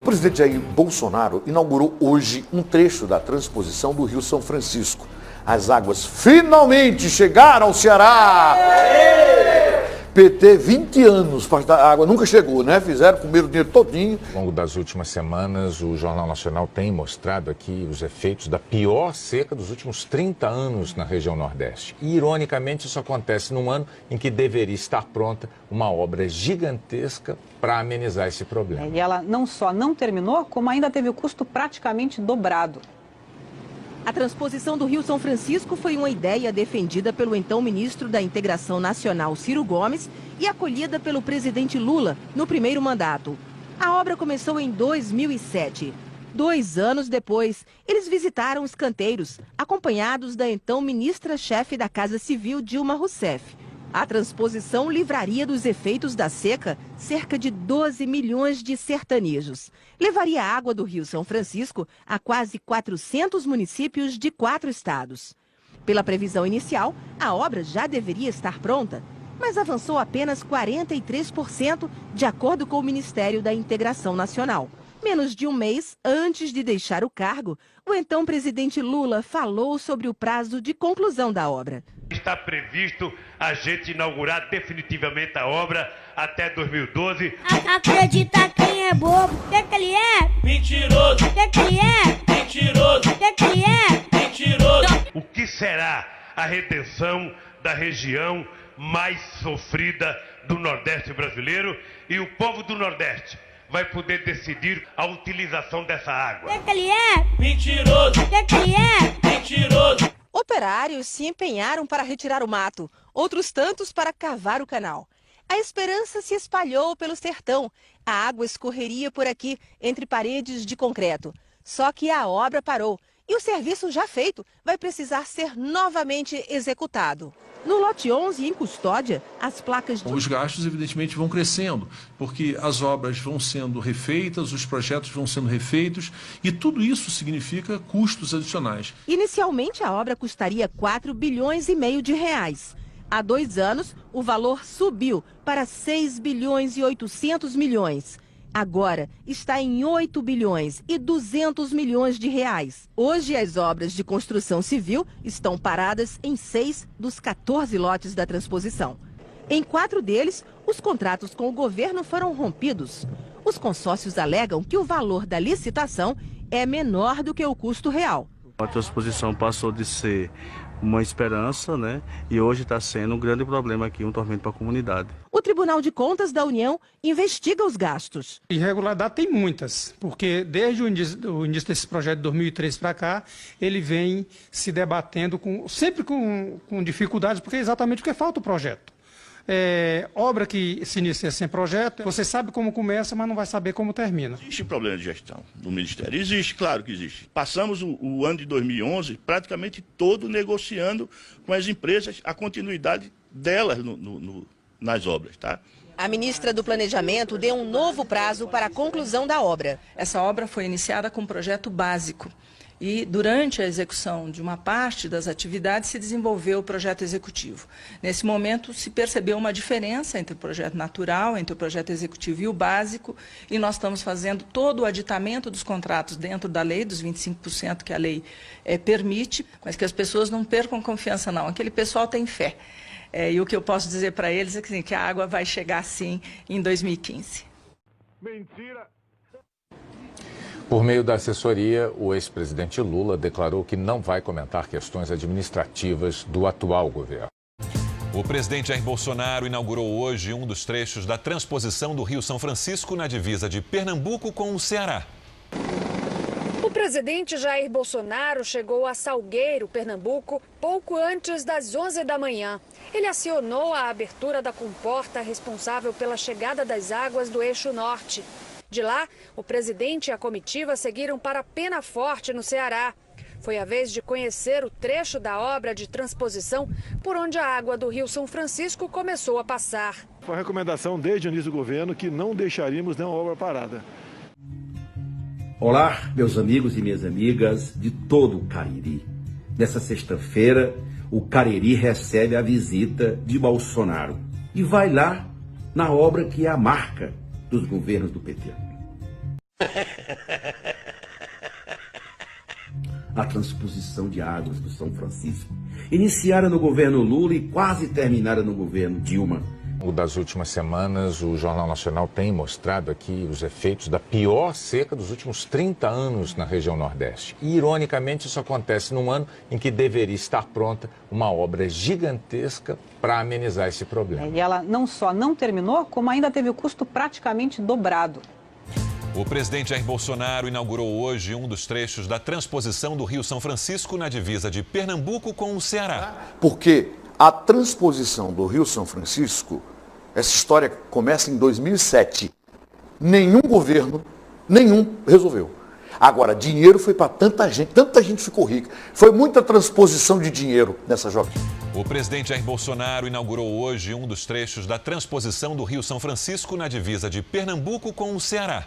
O presidente Jair Bolsonaro inaugurou hoje um trecho da transposição do Rio São Francisco. As águas finalmente chegaram ao Ceará! PT, 20 anos, a água nunca chegou, né? Fizeram, comeram o dinheiro todinho. Ao longo das últimas semanas, o Jornal Nacional tem mostrado aqui os efeitos da pior seca dos últimos 30 anos na região Nordeste. E, ironicamente, isso acontece num ano em que deveria estar pronta uma obra gigantesca para amenizar esse problema. E ela não só não terminou, como ainda teve o custo praticamente dobrado. A transposição do Rio São Francisco foi uma ideia defendida pelo então ministro da Integração Nacional, Ciro Gomes, e acolhida pelo presidente Lula no primeiro mandato. A obra começou em 2007. 2 anos depois, eles visitaram os canteiros, acompanhados da então ministra-chefe da Casa Civil, Dilma Rousseff. A transposição livraria dos efeitos da seca cerca de 12 milhões de sertanejos. Levaria a água do Rio São Francisco a quase 400 municípios de 4 estados. Pela previsão inicial, a obra já deveria estar pronta, mas avançou apenas 43%, de acordo com o Ministério da Integração Nacional. Menos de um mês antes de deixar o cargo, o então presidente Lula falou sobre o prazo de conclusão da obra. Está previsto a gente inaugurar definitivamente a obra até 2012. Acredita quem é bobo? O que ele é? Mentiroso! O que ele é? Mentiroso! O que ele é? Mentiroso! O que será a redenção da região mais sofrida do Nordeste brasileiro? E o povo do Nordeste vai poder decidir a utilização dessa água. O que ele é? Mentiroso! O que ele é? Mentiroso! Operários se empenharam para retirar o mato, outros tantos para cavar o canal. A esperança se espalhou pelo sertão. A água escorreria por aqui, entre paredes de concreto. Só que a obra parou e o serviço já feito vai precisar ser novamente executado. No lote 11, em Custódia, as placas de... Os gastos, evidentemente, vão crescendo, porque as obras vão sendo refeitas, os projetos vão sendo refeitos, e tudo isso significa custos adicionais. Inicialmente, a obra custaria 4,5 bilhões de reais. Há 2 anos, o valor subiu para 6 bilhões e 800 milhões. Agora está em 8 bilhões e 200 milhões de reais. Hoje, as obras de construção civil estão paradas em 6 dos 14 lotes da transposição. Em 4 deles, os contratos com o governo foram rompidos. Os consórcios alegam que o valor da licitação é menor do que o custo real. A transposição passou de ser uma esperança, né? E hoje está sendo um grande problema aqui, um tormento para a comunidade. O Tribunal de Contas da União investiga os gastos. Irregularidade tem muitas, porque desde o início desse projeto de 2013 para cá, ele vem se debatendo sempre com dificuldades, porque é exatamente porque falta o projeto. Obra que se inicia sem projeto, você sabe como começa, mas não vai saber como termina. Existe problema de gestão do Ministério? Existe, claro que existe. Passamos o ano de 2011 praticamente todo negociando com as empresas a continuidade delas nas obras, tá? A ministra do Planejamento deu um novo prazo para a conclusão da obra. Essa obra foi iniciada com um projeto básico. E, durante a execução de uma parte das atividades, se desenvolveu o projeto executivo. Nesse momento, se percebeu uma diferença entre o projeto natural, entre o projeto executivo e o básico, e nós estamos fazendo todo o aditamento dos contratos dentro da lei, dos 25% que a lei permite, mas que as pessoas não percam confiança, não. Aquele pessoal tem fé. E o que eu posso dizer para eles é que a água vai chegar, sim, em 2015. Mentira! Por meio da assessoria, o ex-presidente Lula declarou que não vai comentar questões administrativas do atual governo. O presidente Jair Bolsonaro inaugurou hoje um dos trechos da transposição do Rio São Francisco na divisa de Pernambuco com o Ceará. O presidente Jair Bolsonaro chegou a Salgueiro, Pernambuco, pouco antes das 11 da manhã. Ele acionou a abertura da comporta responsável pela chegada das águas do eixo norte. De lá, o presidente e a comitiva seguiram para Penaforte, no Ceará. Foi a vez de conhecer o trecho da obra de transposição por onde a água do Rio São Francisco começou a passar. Foi a recomendação desde o início do governo que não deixaríamos nenhuma obra parada. Olá, meus amigos e minhas amigas de todo o Cariri. Nessa sexta-feira, o Cariri recebe a visita de Bolsonaro e vai lá na obra que é a marca dos governos do PT. A transposição de águas do São Francisco, iniciada no governo Lula e quase terminada no governo Dilma. Ao longo das últimas semanas, o Jornal Nacional tem mostrado aqui os efeitos da pior seca dos últimos 30 anos na região Nordeste. E, ironicamente, isso acontece num ano em que deveria estar pronta uma obra gigantesca para amenizar esse problema. E ela não só não terminou, como ainda teve o custo praticamente dobrado. O presidente Jair Bolsonaro inaugurou hoje um dos trechos da transposição do Rio São Francisco na divisa de Pernambuco com o Ceará. Porque a transposição do Rio São Francisco, essa história começa em 2007. Nenhum governo, resolveu. Agora, dinheiro foi para tanta gente ficou rica. Foi muita transposição de dinheiro nessa jogada. O presidente Jair Bolsonaro inaugurou hoje um dos trechos da transposição do Rio São Francisco na divisa de Pernambuco com o Ceará.